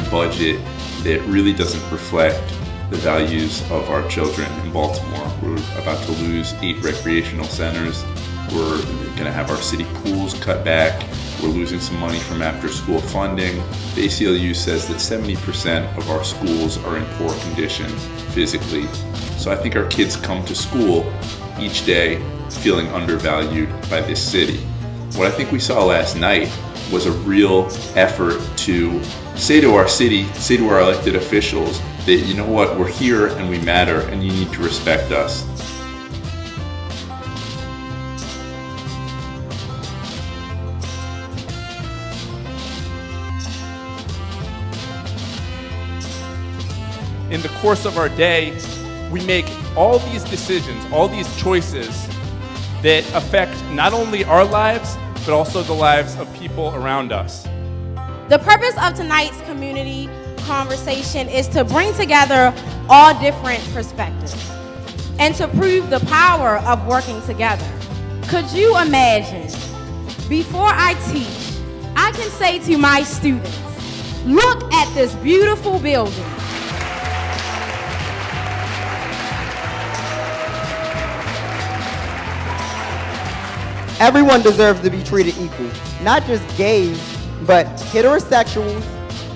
budget that really doesn't reflect the values of our children in Baltimore. We're about to lose 8 recreational centers. We're going to have our city pools cut back. We're losing some money from after-school funding. The ACLU says that 70% of our schools are in poor condition physically. So I think our kids come to school each day feeling undervalued by this city. What I think we saw last night was a real effort to say to our city, say to our elected officials that, you know what, we're here and we matter and you need to respect us. In the course of our day, we make all these decisions, all these choices that affect not only our lives, but also the lives of people around us. The purpose of tonight's community conversation is to bring together all different perspectives and to prove the power of working together. Could you imagine, before I teach, I can say to my students, look at this beautiful building. Everyone deserves to be treated equal, not just gays, but heterosexuals,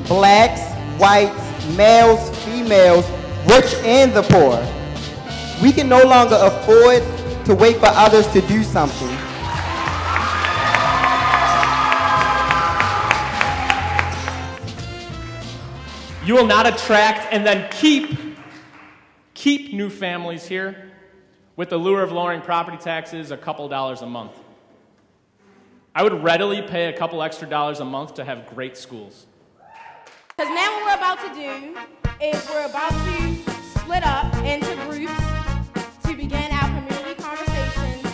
blacks, whites, males, females, rich and the poor. We can no longer afford to wait for others to do something. You will not attract and then keep new families here with the lure of lowering property taxes a couple dollars a month. I would readily pay a couple extra dollars a month to have great schools. Because now what we're about to do is we're about to split up into groups to begin our community conversations.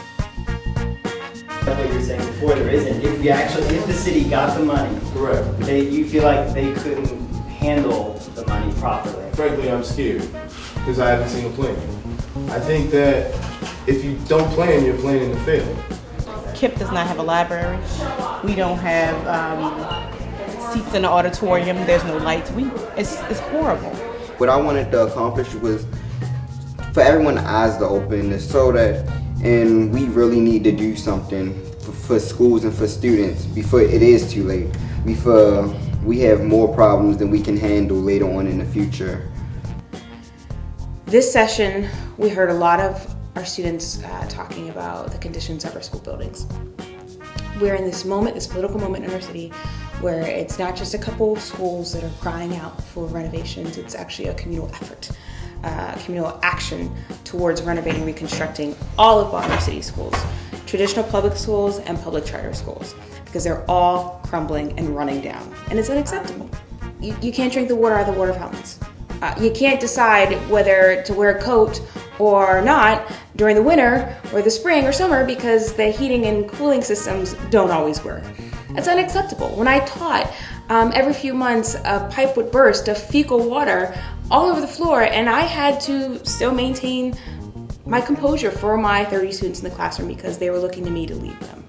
What you were saying before, there isn't. If the city got the money, correct, you feel like they couldn't handle the money properly. Frankly, I'm scared because I haven't seen a plan. I think that if you don't plan, you're planning to fail. KIPP does not have a library. We don't have seats in the auditorium. There's no lights. It's horrible. What I wanted to accomplish was for everyone's eyes to open, so that, and we really need to do something for schools and for students before it is too late, before we have more problems than we can handle later on in the future. This session, we heard a lot of our students talking about the conditions of our school buildings. We're in this moment, this political moment in our city, where it's not just a couple of schools that are crying out for renovations, it's actually a communal effort, communal action towards renovating, reconstructing all of Baltimore City schools, traditional public schools and public charter schools, because they're all crumbling and running down, and it's unacceptable. You can't drink the water out of the water fountains. You can't decide whether to wear a coat or not during the winter or the spring or summer because the heating and cooling systems don't always work. That's unacceptable. When I taught, every few months a pipe would burst of fecal water all over the floor, and I had to still maintain my composure for my 30 students in the classroom because they were looking to me to lead them.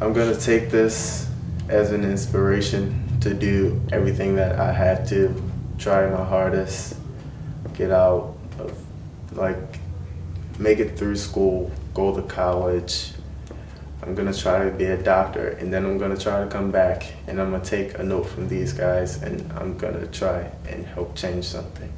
I'm gonna take this as an inspiration to do everything that I have to, try my hardest, get out of, make it through school, go to college. I'm gonna try to be a doctor, and then I'm gonna try to come back and I'm gonna take a note from these guys and I'm gonna try and help change something.